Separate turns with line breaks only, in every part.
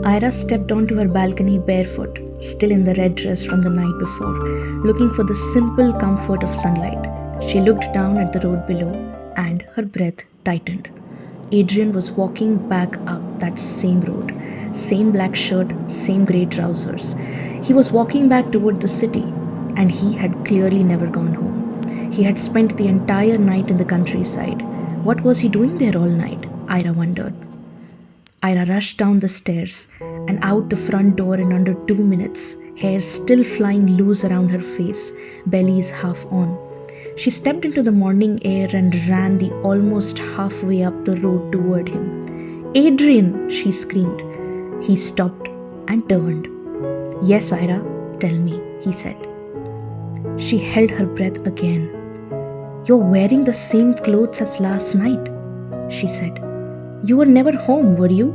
Ira stepped onto her balcony barefoot, still in the red dress from the night before, looking for the simple comfort of sunlight. She looked down at the road below, and her breath tightened. Adrian was walking back up that same road, same black shirt, same grey trousers. He was walking back toward the city, and he had clearly never gone home. He had spent the entire night in the countryside. What was he doing there all night? Ira wondered. Ira rushed down the stairs and out the front door in under 2 minutes, hair still flying loose around her face, bellies half on. She stepped into the morning air and ran the almost halfway up the road toward him. Adrian, she screamed. He stopped and turned. Yes, Ira, tell me, he said. She held her breath again. You're wearing the same clothes as last night, she said. You were never home, were you?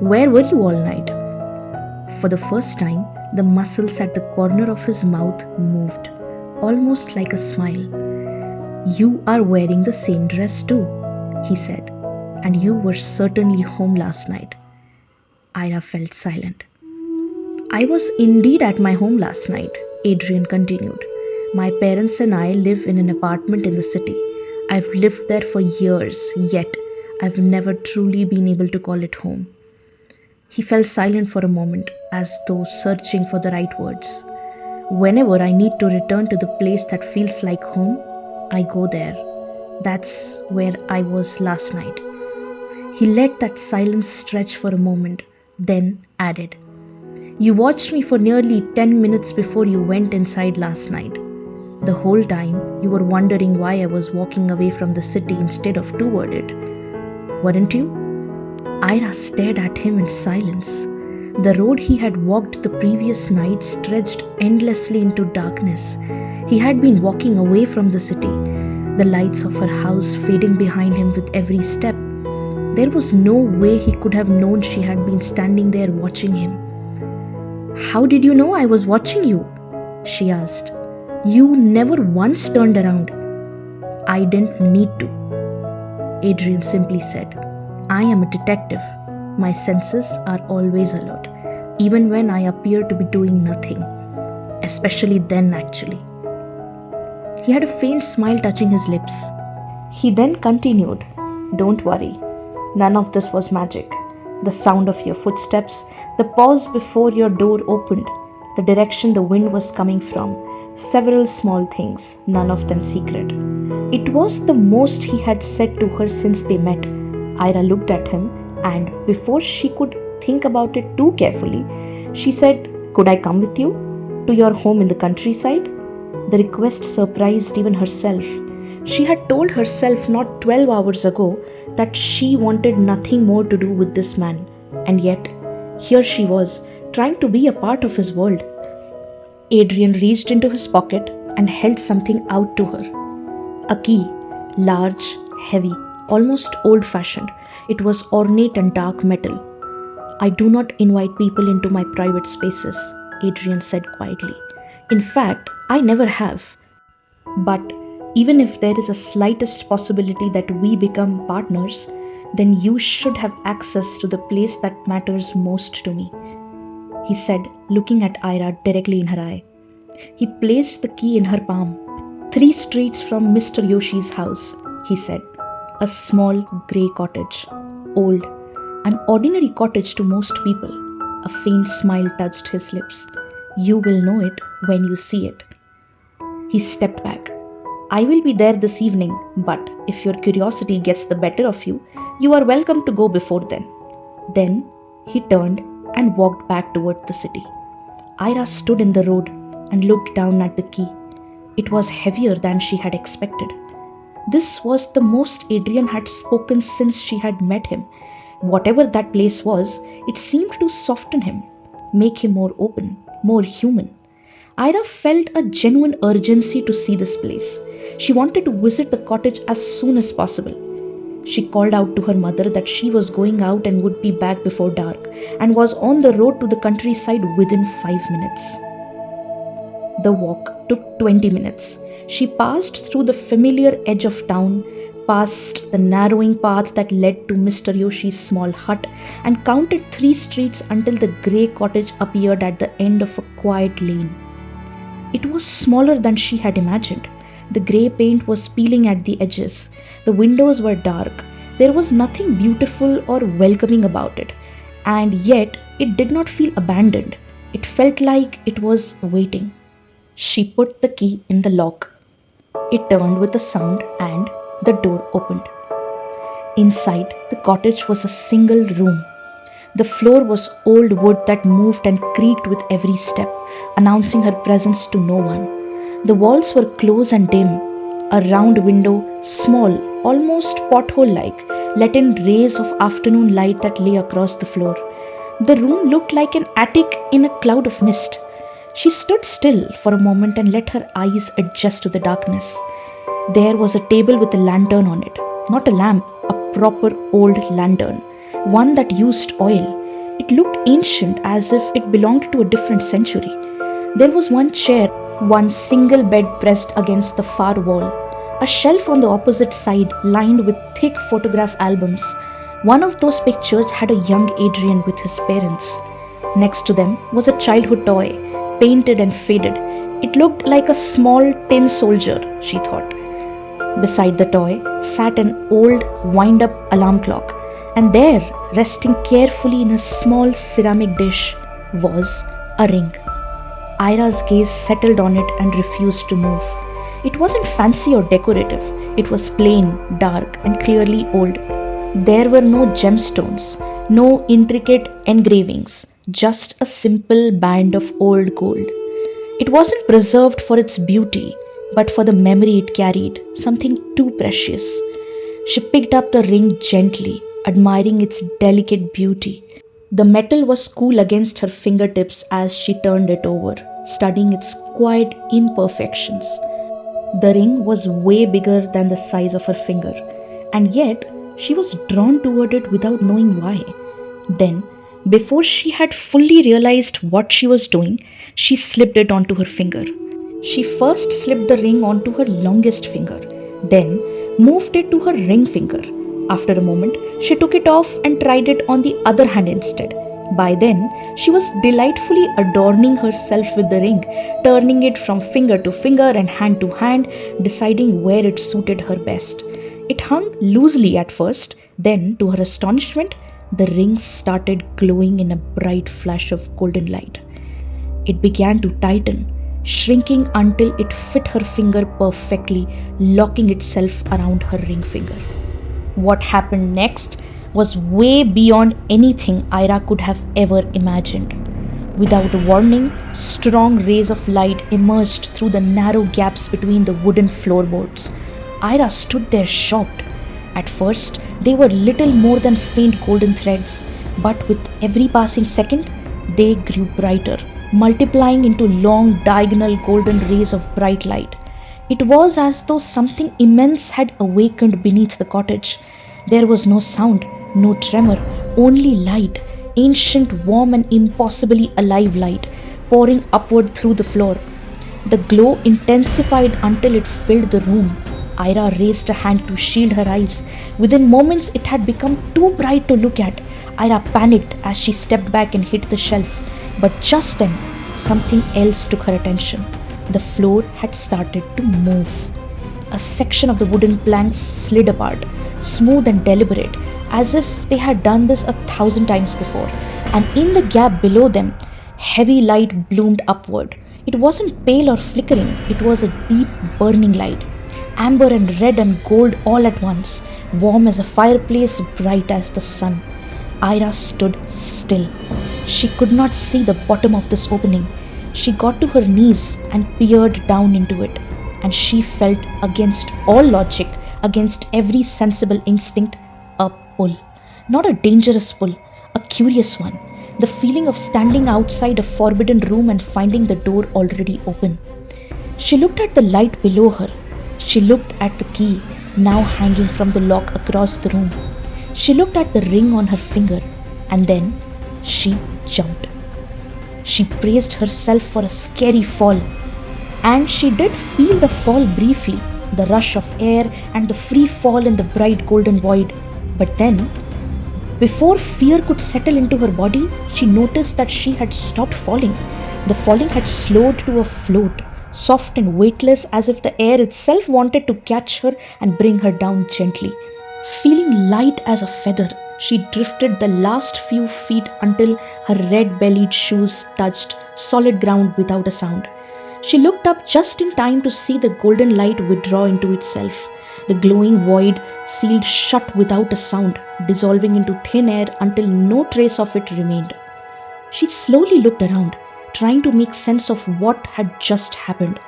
Where were you all night? For the first time, the muscles at the corner of his mouth moved, almost like a smile. You are wearing the same dress too, he said, and you were certainly home last night. Ira felt silent. I was indeed at my home last night, Adrian continued. My parents and I live in an apartment in the city. I've lived there for years, yet I've never truly been able to call it home. He fell silent for a moment, as though searching for the right words. Whenever I need to return to the place that feels like home, I go there. That's where I was last night. He let that silence stretch for a moment, then added, You watched me for nearly 10 minutes before you went inside last night. The whole time, you were wondering why I was walking away from the city instead of toward it. Weren't you? Ira stared at him in silence. The road he had walked the previous night stretched endlessly into darkness. He had been walking away from the city, the lights of her house fading behind him with every step. There was no way he could have known she had been standing there watching him. How did you know I was watching you? She asked. You never once turned around. I didn't need to, Adrian simply said. I am a detective. My senses are always alert, even when I appear to be doing nothing. Especially then, actually. He had a faint smile touching his lips. He then continued, Don't worry. None of this was magic. The sound of your footsteps, the pause before your door opened, the direction the wind was coming from, several small things, none of them secret. It was the most he had said to her since they met. Ira looked at him, and before she could think about it too carefully, she said, Could I come with you? To your home in the countryside? The request surprised even herself. She had told herself not 12 hours ago that she wanted nothing more to do with this man, and yet, here she was, trying to be a part of his world. Adrian reached into his pocket and held something out to her. A key, large, heavy, almost old-fashioned. It was ornate and dark metal. I do not invite people into my private spaces, Adrian said quietly. In fact, I never have. But even if there is a slightest possibility that we become partners, then you should have access to the place that matters most to me, he said, looking at Ira directly in her eye. He placed the key in her palm. 3 streets from Mr. Yoshi's house, he said. A small grey cottage. Old. An ordinary cottage to most people. A faint smile touched his lips. You will know it when you see it. He stepped back. I will be there this evening, but if your curiosity gets the better of you, you are welcome to go before then. Then he turned and walked back toward the city. Ira stood in the road and looked down at the key. It was heavier than she had expected. This was the most Adrian had spoken since she had met him. Whatever that place was, it seemed to soften him, make him more open, more human. Ira felt a genuine urgency to see this place. She wanted to visit the cottage as soon as possible. She called out to her mother that she was going out and would be back before dark, and was on the road to the countryside within 5 minutes. The walk took 20 minutes. She passed through the familiar edge of town, past the narrowing path that led to Mr. Yoshi's small hut, and counted 3 streets until the grey cottage appeared at the end of a quiet lane. It was smaller than she had imagined. The grey paint was peeling at the edges. The windows were dark. There was nothing beautiful or welcoming about it, and yet it did not feel abandoned. It felt like it was waiting. She put the key in the lock. It turned with a sound and the door opened. Inside, the cottage was a single room. The floor was old wood that moved and creaked with every step, announcing her presence to no one. The walls were close and dim. A round window, small, almost pothole like, let in rays of afternoon light that lay across the floor. The room looked like an attic in a cloud of mist. She stood still for a moment and let her eyes adjust to the darkness. There was a table with a lantern on it. Not a lamp, a proper old lantern. One that used oil. It looked ancient, as if it belonged to a different century. There was one chair, one single bed pressed against the far wall. A shelf on the opposite side lined with thick photograph albums. One of those pictures had a young Adrian with his parents. Next to them was a childhood toy, painted and faded. It looked like a small tin soldier, she thought. Beside the toy sat an old wind-up alarm clock, and there, resting carefully in a small ceramic dish, was a ring. Ira's gaze settled on it and refused to move. It wasn't fancy or decorative. It was plain, dark, and clearly old. There were no gemstones, no intricate engravings, just a simple band of old gold. It wasn't preserved for its beauty, but for the memory it carried, something too precious. She picked up the ring gently, admiring its delicate beauty. The metal was cool against her fingertips as she turned it over, studying its quiet imperfections. The ring was way bigger than the size of her finger, and yet she was drawn toward it without knowing why. Then, before she had fully realized what she was doing, she slipped it onto her finger. She first slipped the ring onto her longest finger, then moved it to her ring finger. After a moment, she took it off and tried it on the other hand instead. By then, she was delightfully adorning herself with the ring, turning it from finger to finger and hand to hand, deciding where it suited her best. It hung loosely at first, then, to her astonishment, the ring started glowing in a bright flash of golden light. It began to tighten, shrinking until it fit her finger perfectly, locking itself around her ring finger. What happened next was way beyond anything Ira could have ever imagined. Without warning, strong rays of light emerged through the narrow gaps between the wooden floorboards. Ira stood there shocked. At first, they were little more than faint golden threads, but with every passing second, they grew brighter, multiplying into long diagonal golden rays of bright light. It was as though something immense had awakened beneath the cottage. There was no sound, no tremor, only light, ancient, warm, and impossibly alive light, pouring upward through the floor. The glow intensified until it filled the room. Ira raised a hand to shield her eyes. Within moments, it had become too bright to look at. Ira panicked as she stepped back and hit the shelf. But just then, something else took her attention. The floor had started to move. A section of the wooden planks slid apart, smooth and deliberate, as if they had done this 1,000 times before. And in the gap below them, heavy light bloomed upward. It wasn't pale or flickering, it was a deep, burning light. Amber and red and gold all at once, warm as a fireplace, bright as the sun. Ira stood still. She could not see the bottom of this opening. She got to her knees and peered down into it, and she felt, against all logic, against every sensible instinct, a pull. Not a dangerous pull, a curious one. The feeling of standing outside a forbidden room and finding the door already open. She looked at the light below her. She looked at the key, now hanging from the lock across the room. She looked at the ring on her finger, and then she jumped. She braced herself for a scary fall, and she did feel the fall briefly. the rush of air, and the free fall in the bright golden void. But then, before fear could settle into her body, she noticed that she had stopped falling. The falling had slowed to a float, soft and weightless as if the air itself wanted to catch her and bring her down gently. Feeling light as a feather, she drifted the last few feet until her red bellied shoes touched solid ground without a sound. She looked up just in time to see the golden light withdraw into itself. The glowing void sealed shut without a sound, dissolving into thin air until no trace of it remained. She slowly looked around, trying to make sense of what had just happened.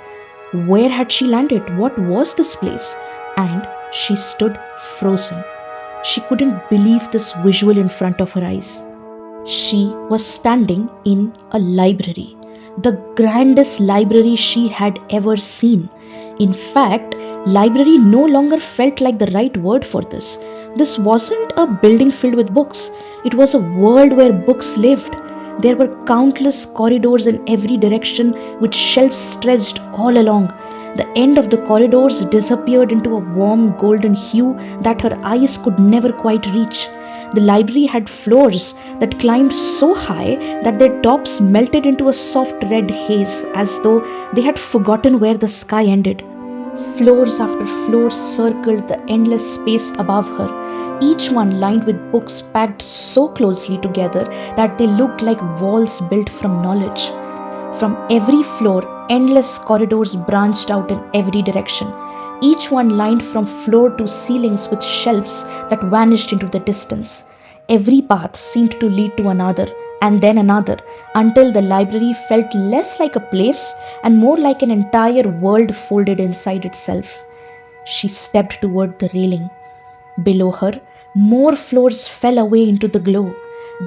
Where had she landed? What was this place? And she stood frozen. She couldn't believe this visual in front of her eyes. She was standing in a library, the grandest library she had ever seen. In fact, library no longer felt like the right word for this. This wasn't a building filled with books. It was a world where books lived. There were countless corridors in every direction with shelves stretched all along. The end of the corridors disappeared into a warm golden hue that her eyes could never quite reach. The library had floors that climbed so high that their tops melted into a soft red haze as though they had forgotten where the sky ended. Floors after floors circled the endless space above her, each one lined with books packed so closely together that they looked like walls built from knowledge. From every floor, endless corridors branched out in every direction, each one lined from floor to ceilings with shelves that vanished into the distance. Every path seemed to lead to another, and then another, until the library felt less like a place and more like an entire world folded inside itself. She stepped toward the railing. Below her, more floors fell away into the glow,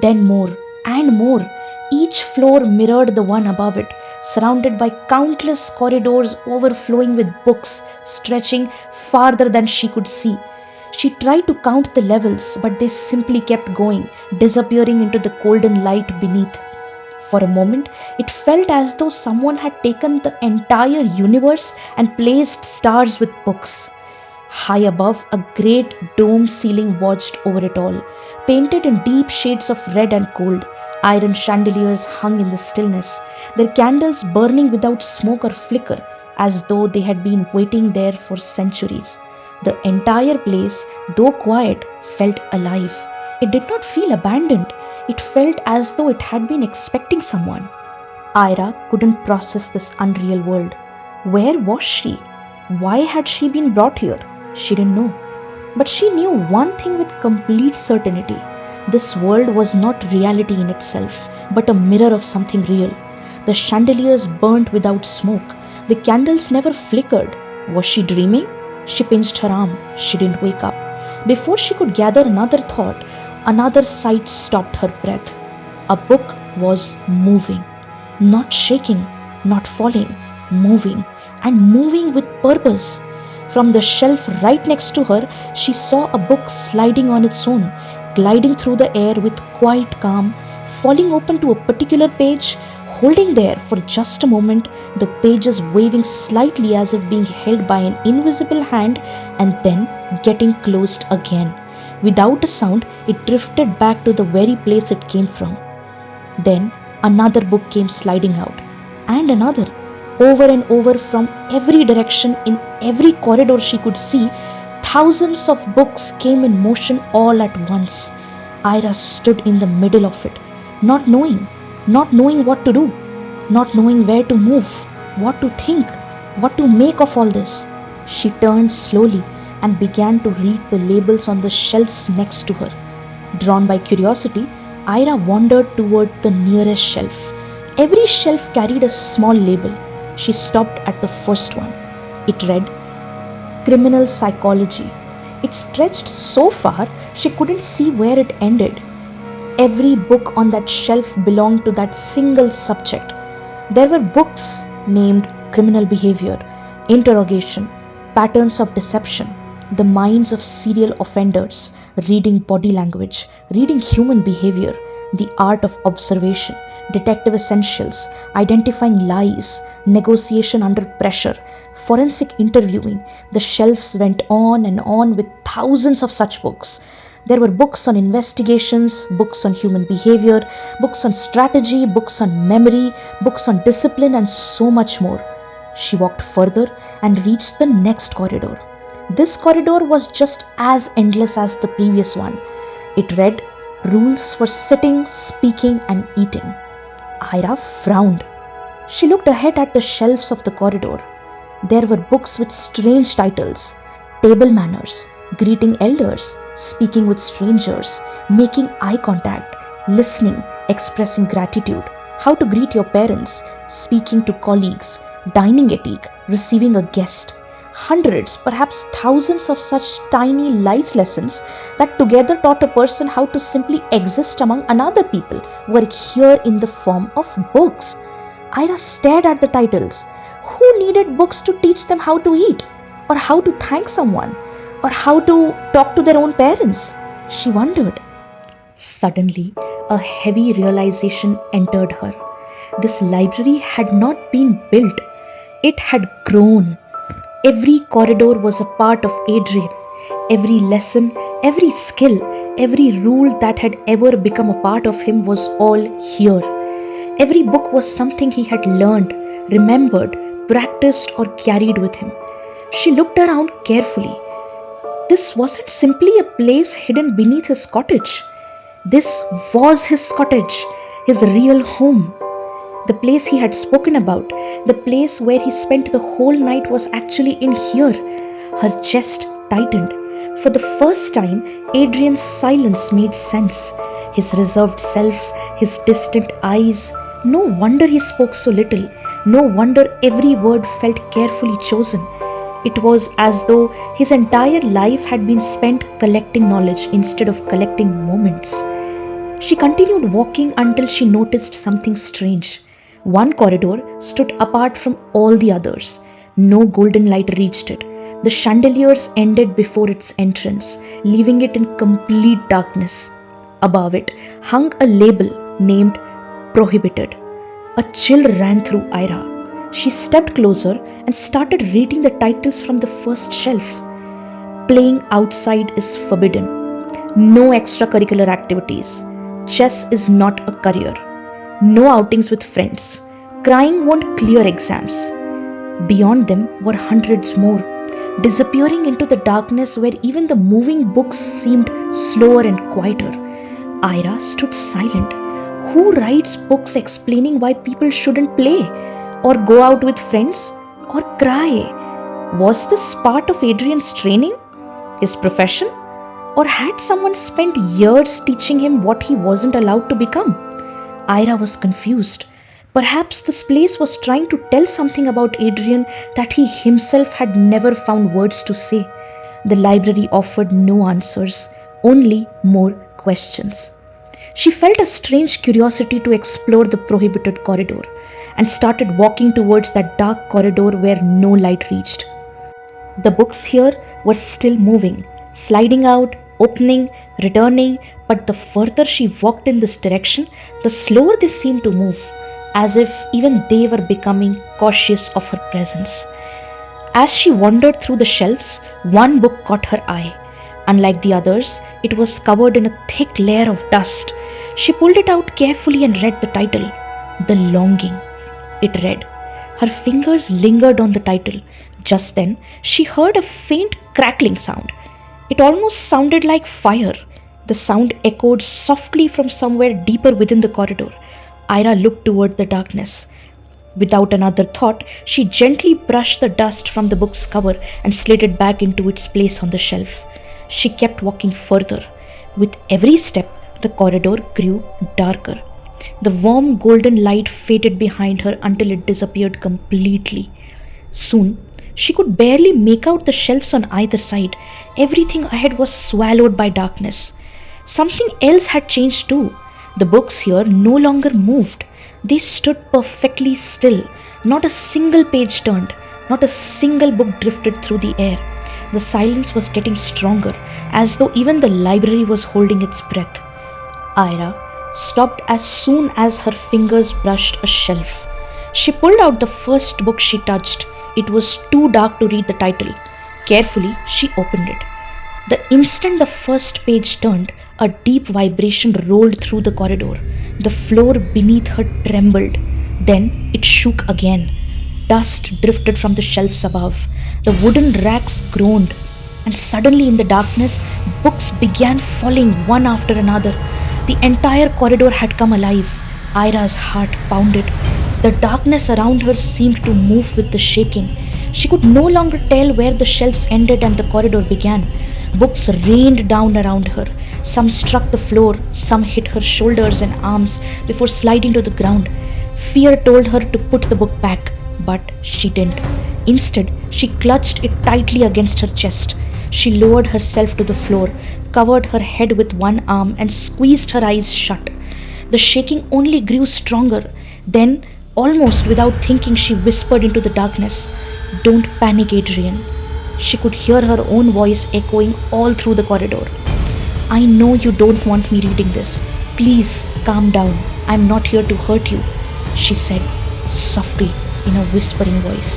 then more and more. Each floor mirrored the one above it, surrounded by countless corridors overflowing with books stretching farther than she could see. She tried to count the levels, but they simply kept going, disappearing into the golden light beneath. For a moment, it felt as though someone had taken the entire universe and placed stars with books. High above, a great dome ceiling watched over it all, painted in deep shades of red and gold. Iron chandeliers hung in the stillness, their candles burning without smoke or flicker, as though they had been waiting there for centuries. The entire place, though quiet, felt alive. It did not feel abandoned. It felt as though it had been expecting someone. Ira couldn't process this unreal world. Where was she? Why had she been brought here? She didn't know. But she knew one thing with complete certainty. This world was not reality in itself, but a mirror of something real. The chandeliers burnt without smoke. The candles never flickered. Was she dreaming? She pinched her arm. She didn't wake up. Before she could gather another thought, another sight stopped her breath. A book was moving. Not shaking, not falling, moving, and moving with purpose. From the shelf right next to her, she saw a book sliding on its own, gliding through the air with quiet calm, falling open to a particular page, holding there for just a moment, the pages waving slightly as if being held by an invisible hand, and then getting closed again. Without a sound, it drifted back to the very place it came from. Then another book came sliding out, and another. Over and over from every direction in every corridor she could see, thousands of books came in motion all at once. Ira stood in the middle of it, not knowing what to do, not knowing where to move, what to think, what to make of all this. She turned slowly and began to read the labels on the shelves next to her. Drawn by curiosity, Ira wandered toward the nearest shelf. Every shelf carried a small label. She stopped at the first one. It read, Criminal Psychology. It stretched so far she couldn't see where it ended. Every book on that shelf belonged to that single subject. There were books named Criminal Behavior, Interrogation, Patterns of Deception, The Minds of Serial Offenders, Reading Body Language, Reading Human Behavior, the art of observation, detective essentials, identifying lies, negotiation under pressure, forensic interviewing. The shelves went on and on with thousands of such books. There were books on investigations, books on human behavior, books on strategy, books on memory, books on discipline, and so much more. She walked further and reached the next corridor. This corridor was just as endless as the previous one. It read, "Rules for sitting, speaking, and eating." Ira frowned. She looked ahead at the shelves of the corridor. There were books with strange titles: Table Manners, Greeting Elders, Speaking with Strangers, Making Eye Contact, Listening, Expressing Gratitude, How to Greet Your Parents, Speaking to Colleagues, Dining Etiquette, Receiving a Guest. Hundreds, perhaps thousands of such tiny life lessons that together taught a person how to simply exist among another people were here in the form of books. Ira stared at the titles. Who needed books to teach them how to eat, or how to thank someone, or how to talk to their own parents? She wondered. Suddenly, a heavy realization entered her. This library had not been built, it had grown. Every corridor was a part of Adrian. Every lesson, every skill, every rule that had ever become a part of him was all here. Every book was something he had learned, remembered, practiced, or carried with him. She looked around carefully. This wasn't simply a place hidden beneath his cottage. This was his cottage, his real home. The place he had spoken about, the place where he spent the whole night, was actually in here. Her chest tightened. For the first time, Adrian's silence made sense. His reserved self, his distant eyes. No wonder he spoke so little. No wonder every word felt carefully chosen. It was as though his entire life had been spent collecting knowledge instead of collecting moments. She continued walking until she noticed something strange. One corridor stood apart from all the others. No golden light reached it. The chandeliers ended before its entrance, leaving it in complete darkness. Above it hung a label named "Prohibited." A chill ran through Ira. She stepped closer and started reading the titles from the first shelf. Playing outside is forbidden. No extracurricular activities. Chess is not a career. No outings with friends. Crying won't clear exams. Beyond them were hundreds more, disappearing into the darkness where even the moving books seemed slower and quieter. Ira stood silent. Who writes books explaining why people shouldn't play, or go out with friends, or cry? Was this part of Adrian's training? His profession? Or had someone spent years teaching him what he wasn't allowed to become? Ira was confused. Perhaps this place was trying to tell something about Adrian that he himself had never found words to say. The library offered no answers, only more questions. She felt a strange curiosity to explore the prohibited corridor and started walking towards that dark corridor where no light reached. The books here were still moving, sliding out, opening, returning, but the further she walked in this direction, the slower they seemed to move, as if even they were becoming cautious of her presence. As she wandered through the shelves, one book caught her eye. Unlike the others, it was covered in a thick layer of dust. She pulled it out carefully and read the title, "The Longing." It read. Her fingers lingered on the title. Just then, she heard a faint crackling sound. It almost sounded like fire. The sound echoed softly from somewhere deeper within the corridor. Ira looked toward the darkness. Without another thought, she gently brushed the dust from the book's cover and slid it back into its place on the shelf. She kept walking further. With every step, the corridor grew darker. The warm golden light faded behind her until it disappeared completely. Soon, she could barely make out the shelves on either side. Everything ahead was swallowed by darkness. Something else had changed too. The books here no longer moved. They stood perfectly still. Not a single page turned. Not a single book drifted through the air. The silence was getting stronger, as though even the library was holding its breath. Ira stopped as soon as her fingers brushed a shelf. She pulled out the first book she touched. It was too dark to read the title. Carefully, she opened it. The instant the first page turned, a deep vibration rolled through the corridor. The floor beneath her trembled. Then it shook again. Dust drifted from the shelves above. The wooden racks groaned, and suddenly in the darkness, books began falling one after another. The entire corridor had come alive. Ira's heart pounded. The darkness around her seemed to move with the shaking. She could no longer tell where the shelves ended and the corridor began. Books rained down around her. Some struck the floor, some hit her shoulders and arms before sliding to the ground. Fear told her to put the book back, but she didn't. Instead, she clutched it tightly against her chest. She lowered herself to the floor, covered her head with one arm, and squeezed her eyes shut. The shaking only grew stronger. Then, almost without thinking, she whispered into the darkness, "Don't panic, Adrian." She could hear her own voice echoing all through the corridor. "I know you don't want me reading this. Please calm down. I'm not here to hurt you," she said softly in a whispering voice.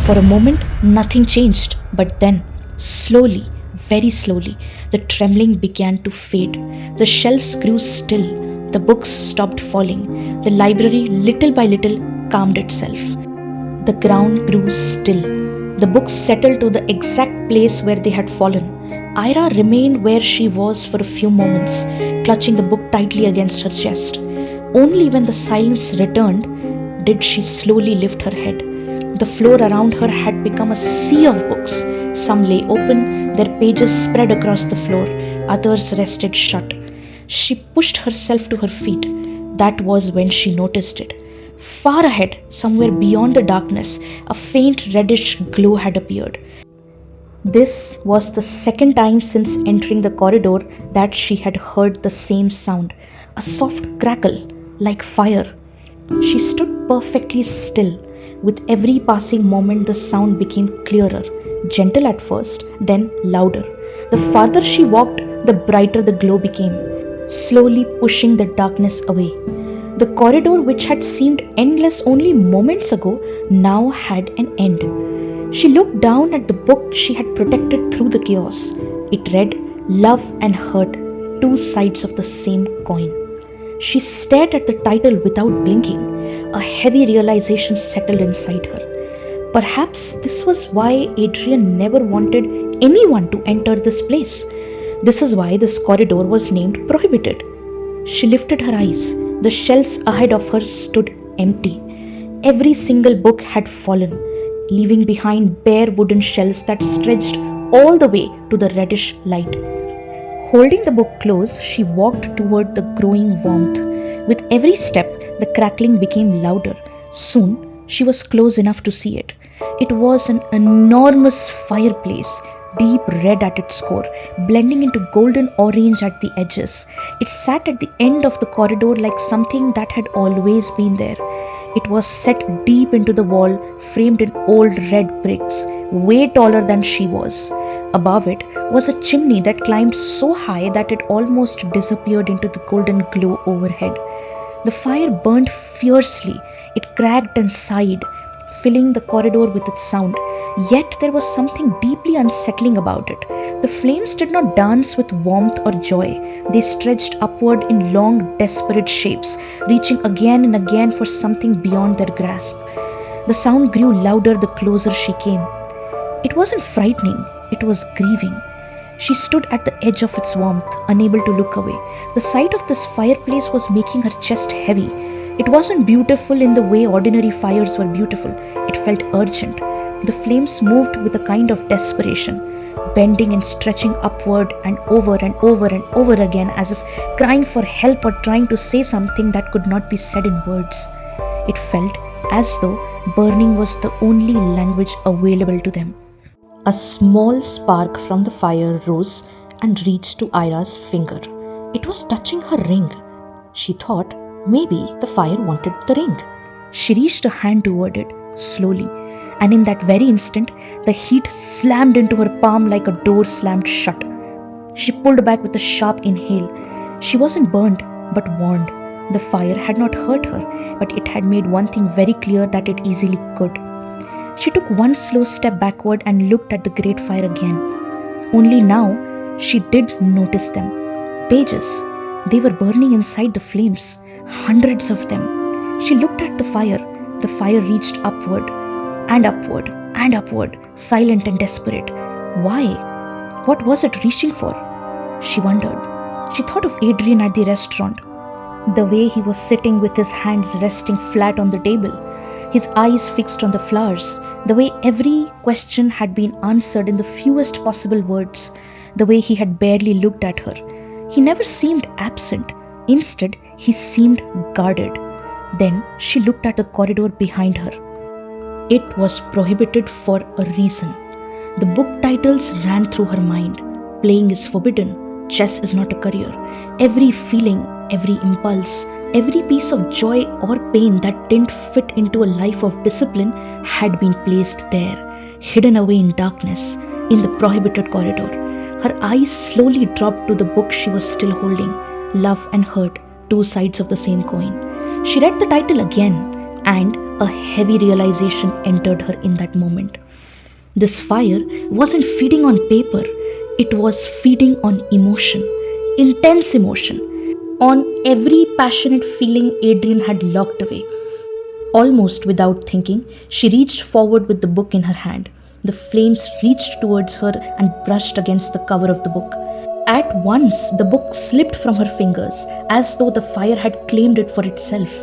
For a moment, nothing changed, but then, slowly, very slowly, the trembling began to fade. The shelves grew still. The books stopped falling. The library, little by little, calmed itself. The ground grew still. The books settled to the exact place where they had fallen. Ira remained where she was for a few moments, clutching the book tightly against her chest. Only when the silence returned did she slowly lift her head. The floor around her had become a sea of books. Some lay open, their pages spread across the floor, others rested shut. She pushed herself to her feet. That was when she noticed it. Far ahead, somewhere beyond the darkness, a faint reddish glow had appeared. This was the second time since entering the corridor that she had heard the same sound, a soft crackle, like fire. She stood perfectly still. With every passing moment, the sound became clearer, gentle at first, then louder. The farther she walked, the brighter the glow became, slowly pushing the darkness away. The corridor, which had seemed endless only moments ago, now had an end. She looked down at the book she had protected through the chaos. It read, "Love and Hurt, Two Sides of the Same Coin." She stared at the title without blinking. A heavy realization settled inside her. Perhaps this was why Adrian never wanted anyone to enter this place. This is why this corridor was named Prohibited. She lifted her eyes. The shelves ahead of her stood empty. Every single book had fallen, leaving behind bare wooden shelves that stretched all the way to the reddish light. Holding the book close, she walked toward the growing warmth. With every step, the crackling became louder. Soon, she was close enough to see it. It was an enormous fireplace, deep red at its core, blending into golden orange at the edges. It sat at the end of the corridor like something that had always been there. It was set deep into the wall, framed in old red bricks, way taller than she was. Above it was a chimney that climbed so high that it almost disappeared into the golden glow overhead. The fire burned fiercely. It cracked and sighed, filling the corridor with its sound. Yet there was something deeply unsettling about it. The flames did not dance with warmth or joy. They stretched upward in long, desperate shapes, reaching again and again for something beyond their grasp. The sound grew louder the closer she came. It wasn't frightening, it was grieving. She stood at the edge of its warmth, unable to look away. The sight of this fireplace was making her chest heavy. It wasn't beautiful in the way ordinary fires were beautiful. It felt urgent. The flames moved with a kind of desperation, bending and stretching upward and over and over and over again, as if crying for help or trying to say something that could not be said in words. It felt as though burning was the only language available to them. A small spark from the fire rose and reached to Ira's finger. It was touching her ring. She thought maybe the fire wanted the ring. She reached a hand toward it, slowly, and in that very instant, the heat slammed into her palm like a door slammed shut. She pulled back with a sharp inhale. She wasn't burned, but warned. The fire had not hurt her, but it had made one thing very clear, that it easily could. She took one slow step backward and looked at the great fire again. Only now she did notice them. Pages. They were burning inside the flames, hundreds of them. She looked at the fire. The fire reached upward and upward and upward, silent and desperate. Why? What was it reaching for? She wondered. She thought of Adrian at the restaurant. The way he was sitting with his hands resting flat on the table, his eyes fixed on the flowers, the way every question had been answered in the fewest possible words, the way he had barely looked at her. He never seemed absent. Instead, he seemed guarded. Then she looked at the corridor behind her. It was prohibited for a reason. The book titles ran through her mind. Playing is forbidden. Chess is not a career. Every feeling, every impulse, every piece of joy or pain that didn't fit into a life of discipline had been placed there, hidden away in darkness, in the prohibited corridor. Her eyes slowly dropped to the book she was still holding, Love and Hurt, Two Sides of the Same Coin. She read the title again, and a heavy realization entered her in that moment. This fire wasn't feeding on paper, it was feeding on emotion, intense emotion, on every passionate feeling Adrian had locked away. Almost without thinking, she reached forward with the book in her hand. The flames reached towards her and brushed against the cover of the book. At once, the book slipped from her fingers, as though the fire had claimed it for itself.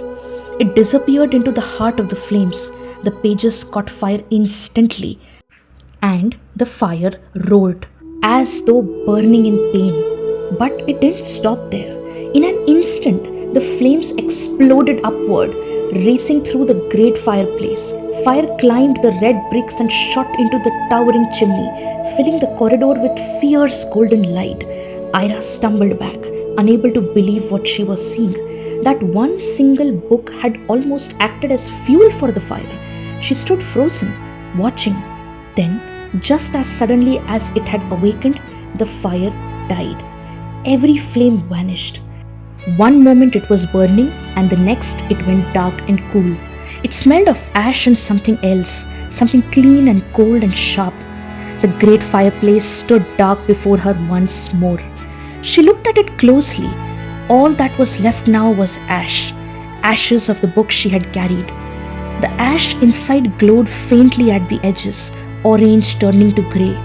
It disappeared into the heart of the flames. The pages caught fire instantly, and the fire roared, as though burning in pain. But it didn't stop there. In an instant, the flames exploded upward, racing through the great fireplace. Fire climbed the red bricks and shot into the towering chimney, filling the corridor with fierce golden light. Ira stumbled back, unable to believe what she was seeing. That one single book had almost acted as fuel for the fire. She stood frozen, watching. Then, just as suddenly as it had awakened, the fire died. Every flame vanished. One moment it was burning, and the next it went dark and cool. It smelled of ash and something else, something clean and cold and sharp. The great fireplace stood dark before her once more. She looked at it closely. All that was left now was ash, ashes of the book she had carried. The ash inside glowed faintly at the edges, orange turning to grey.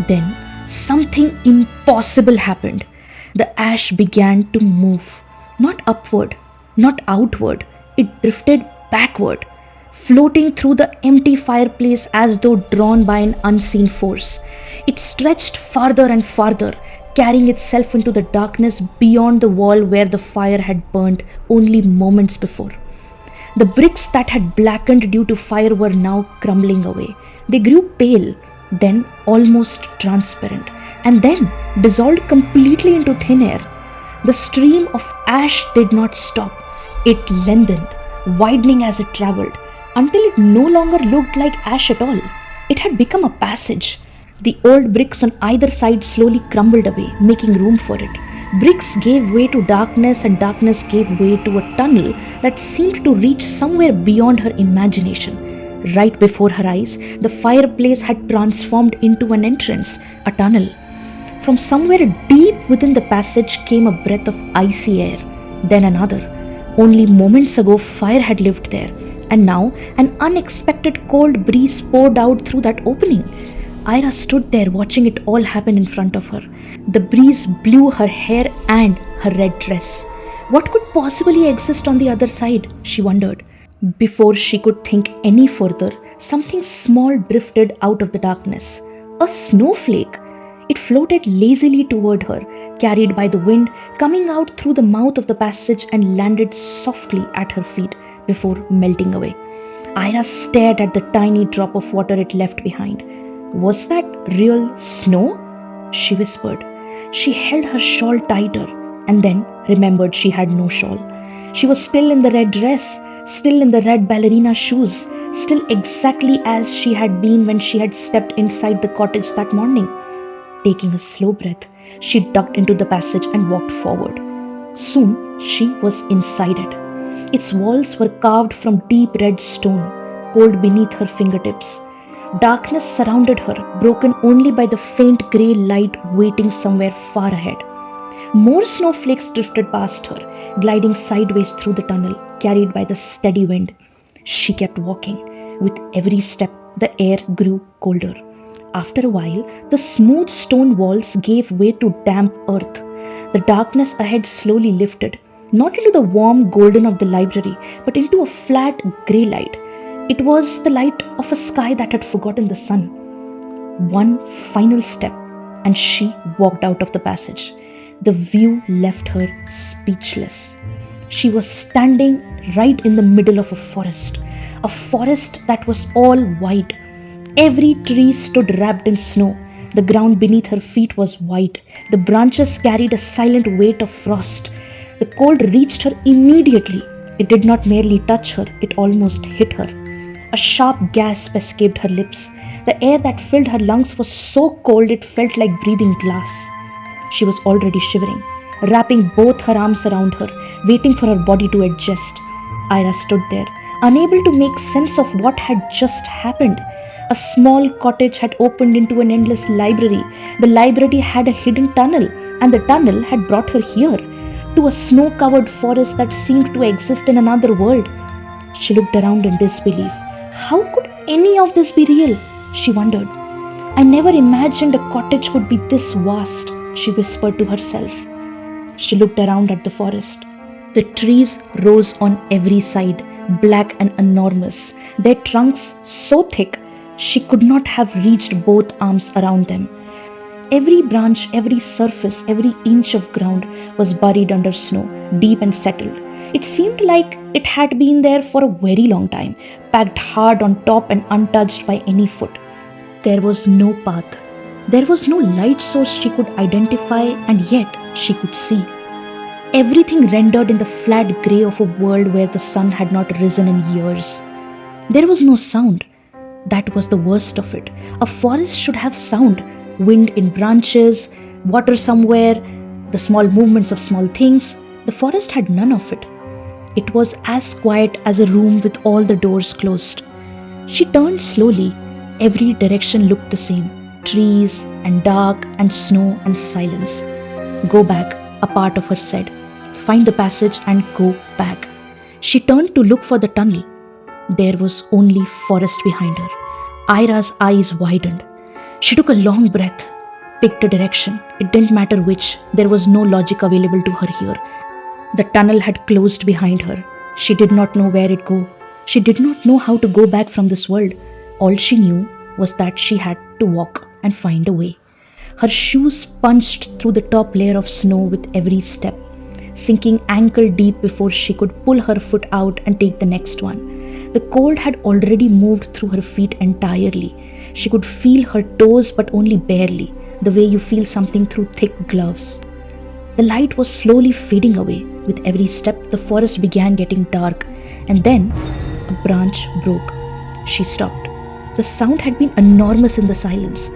Then something impossible happened. The ash began to move. Not upward, not outward. It drifted backward, floating through the empty fireplace as though drawn by an unseen force. It stretched farther and farther, carrying itself into the darkness beyond the wall where the fire had burned only moments before. The bricks that had blackened due to fire were now crumbling away. They grew pale, then almost transparent, and then dissolved completely into thin air. The stream of ash did not stop. It lengthened, widening as it traveled, until it no longer looked like ash at all. It had become a passage. The old bricks on either side slowly crumbled away, making room for it. Bricks gave way to darkness, and darkness gave way to a tunnel that seemed to reach somewhere beyond her imagination. Right before her eyes, the fireplace had transformed into an entrance, a tunnel. From somewhere deep within the passage came a breath of icy air, then another. Only moments ago, fire had lived there, and now an unexpected cold breeze poured out through that opening. Ira stood there watching it all happen in front of her. The breeze blew her hair and her red dress. What could possibly exist on the other side, she wondered. Before she could think any further, something small drifted out of the darkness. A snowflake. It floated lazily toward her, carried by the wind, coming out through the mouth of the passage and landed softly at her feet before melting away. Ira stared at the tiny drop of water it left behind. Was that real snow? She whispered. She held her shawl tighter and then remembered she had no shawl. She was still in the red dress, still in the red ballerina shoes, still exactly as she had been when she had stepped inside the cottage that morning. Taking a slow breath, she ducked into the passage and walked forward. Soon she was inside it. Its walls were carved from deep red stone, cold beneath her fingertips. Darkness surrounded her, broken only by the faint grey light waiting somewhere far ahead. More snowflakes drifted past her, gliding sideways through the tunnel, carried by the steady wind. She kept walking. With every step, the air grew colder. After a while, the smooth stone walls gave way to damp earth. The darkness ahead slowly lifted, not into the warm golden of the library, but into a flat grey light. It was the light of a sky that had forgotten the sun. One final step, and she walked out of the passage. The view left her speechless. She was standing right in the middle of a forest that was all white. Every tree stood wrapped in snow. The ground beneath her feet was white. The branches carried a silent weight of frost. The cold reached her immediately. It did not merely touch her, it almost hit her. A sharp gasp escaped her lips. The air that filled her lungs was so cold it felt like breathing glass. She was already shivering, wrapping both her arms around her, waiting for her body to adjust. Ira stood there, unable to make sense of what had just happened. A small cottage had opened into an endless library. The library had a hidden tunnel, and the tunnel had brought her here, to a snow-covered forest that seemed to exist in another world. She looked around in disbelief. How could any of this be real? She wondered. I never imagined a cottage could be this vast, she whispered to herself. She looked around at the forest. The trees rose on every side, black and enormous, their trunks so thick she could not have reached both arms around them. Every branch, every surface, every inch of ground was buried under snow, deep and settled. It seemed like it had been there for a very long time, packed hard on top and untouched by any foot. There was no path. There was no light source she could identify, and yet she could see. Everything rendered in the flat grey of a world where the sun had not risen in years. There was no sound. That was the worst of it. A forest should have sound. Wind in branches, water somewhere, the small movements of small things. The forest had none of it. It was as quiet as a room with all the doors closed. She turned slowly. Every direction looked the same. Trees and dark and snow and silence. Go back, a part of her said. Find the passage and go back. She turned to look for the tunnel. There was only forest behind her. Ira's eyes widened. She took a long breath, picked a direction. It didn't matter which. There was no logic available to her here. The tunnel had closed behind her. She did not know where it go. She did not know how to go back from this world. All she knew was that she had to walk and find a way. Her shoes punched through the top layer of snow with every step, sinking ankle deep before she could pull her foot out and take the next one. The cold had already moved through her feet entirely. She could feel her toes, but only barely, the way you feel something through thick gloves. The light was slowly fading away. With every step, the forest began getting dark, and then a branch broke. She stopped. The sound had been enormous in the silence,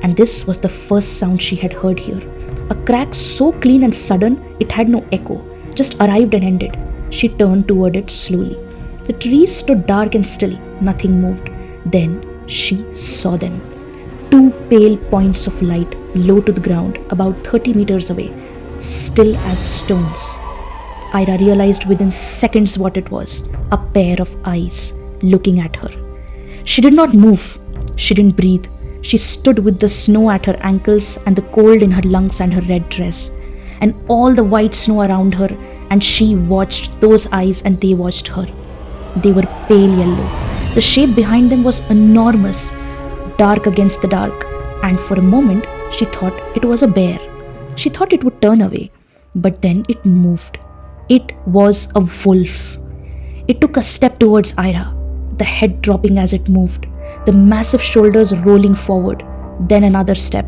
and this was the first sound she had heard here. A crack so clean and sudden it had no echo, just arrived and ended. She turned toward it slowly. The trees stood dark and still, nothing moved. Then she saw them. Two pale points of light low to the ground, about 30 meters away, still as stones. Ira realized within seconds what it was, a pair of eyes looking at her. She did not move. She didn't breathe. She stood with the snow at her ankles and the cold in her lungs and her red dress, and all the white snow around her, and she watched those eyes and they watched her. They were pale yellow. The shape behind them was enormous, dark against the dark, and for a moment she thought it was a bear. She thought it would turn away, but then it moved. It was a wolf. It took a step towards Ira, the head dropping as it moved, the massive shoulders rolling forward. Then another step.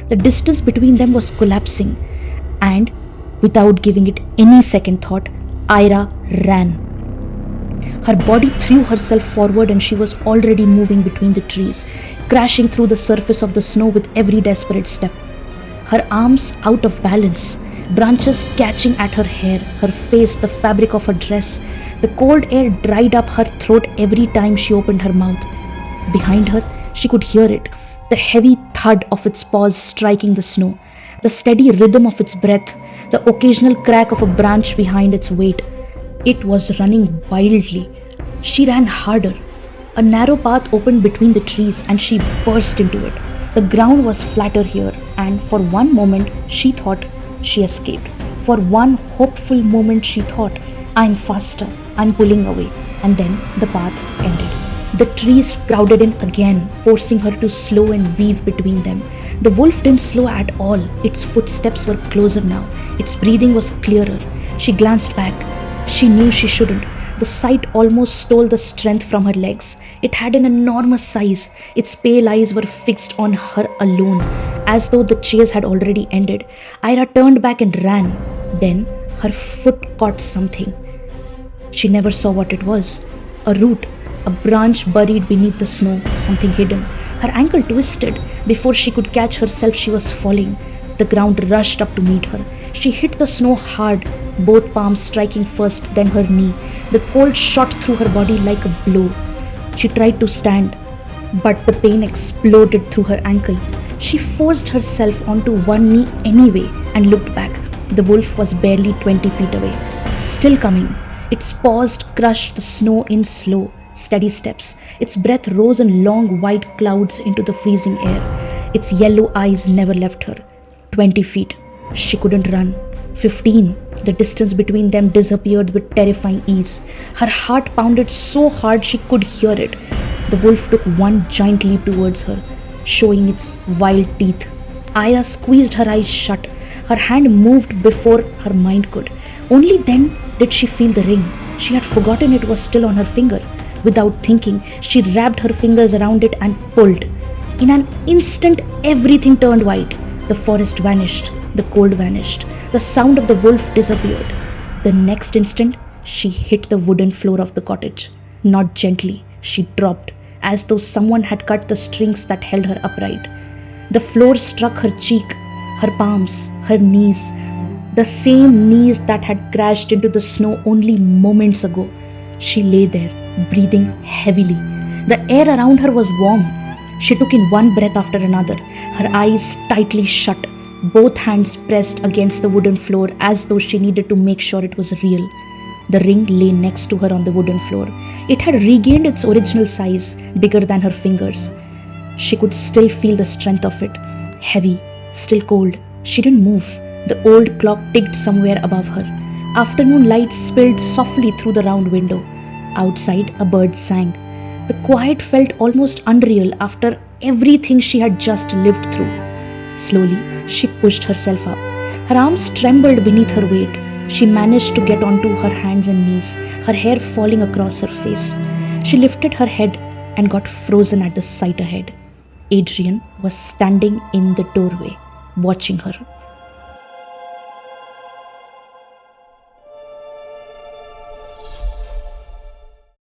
The distance between them was collapsing, and without giving it any second thought, Ira ran. Her body threw herself forward and she was already moving between the trees, crashing through the surface of the snow with every desperate step. Her arms out of balance, branches catching at her hair, her face, the fabric of her dress. The cold air dried up her throat every time she opened her mouth. Behind her, she could hear it, the heavy thud of its paws striking the snow, the steady rhythm of its breath, the occasional crack of a branch behind its weight. It was running wildly. She ran harder. A narrow path opened between the trees and she burst into it. The ground was flatter here, and for one moment she thought she escaped. For one hopeful moment she thought, I'm faster, I'm pulling away. And then the path ended. The trees crowded in again, forcing her to slow and weave between them. The wolf didn't slow at all. Its footsteps were closer now. Its breathing was clearer. She glanced back. She knew she shouldn't. The sight almost stole the strength from her legs. It had an enormous size. Its pale eyes were fixed on her alone, as though the chase had already ended. Ira turned back and ran. Then her foot caught something. She never saw what it was. A root, a branch buried beneath the snow, something hidden. Her ankle twisted. Before she could catch herself, she was falling. The ground rushed up to meet her. She hit the snow hard, both palms striking first, then her knee. The cold shot through her body like a blow. She tried to stand, but the pain exploded through her ankle. She forced herself onto one knee anyway and looked back. The wolf was barely 20 feet away, still coming. Its paws crushed the snow in slow, steady steps. Its breath rose in long white clouds into the freezing air. Its yellow eyes never left her. 20 feet. She couldn't run. 15. The distance between them disappeared with terrifying ease. Her heart pounded so hard she could hear it. The wolf took one giant leap towards her, showing its wild teeth. Ira squeezed her eyes shut. Her hand moved before her mind could. Only then did she feel the ring. She had forgotten it was still on her finger. Without thinking, she wrapped her fingers around it and pulled. In an instant, everything turned white. The forest vanished. The cold vanished. The sound of the wolf disappeared. The next instant, she hit the wooden floor of the cottage. Not gently, she dropped, as though someone had cut the strings that held her upright. The floor struck her cheek, her palms, her knees, the same knees that had crashed into the snow only moments ago. She lay there, breathing heavily. The air around her was warm. She took in one breath after another, her eyes tightly shut, both hands pressed against the wooden floor as though she needed to make sure it was real. The ring lay next to her on the wooden floor. It had regained its original size, bigger than her fingers. She could still feel the strength of it. Heavy, still cold. She didn't move. The old clock ticked somewhere above her. Afternoon light spilled softly through the round window. Outside, a bird sang. The quiet felt almost unreal after everything she had just lived through. Slowly, she pushed herself up. Her arms trembled beneath her weight. She managed to get onto her hands and knees, her hair falling across her face. She lifted her head and got frozen at the sight ahead. Adrian was standing in the doorway, watching her.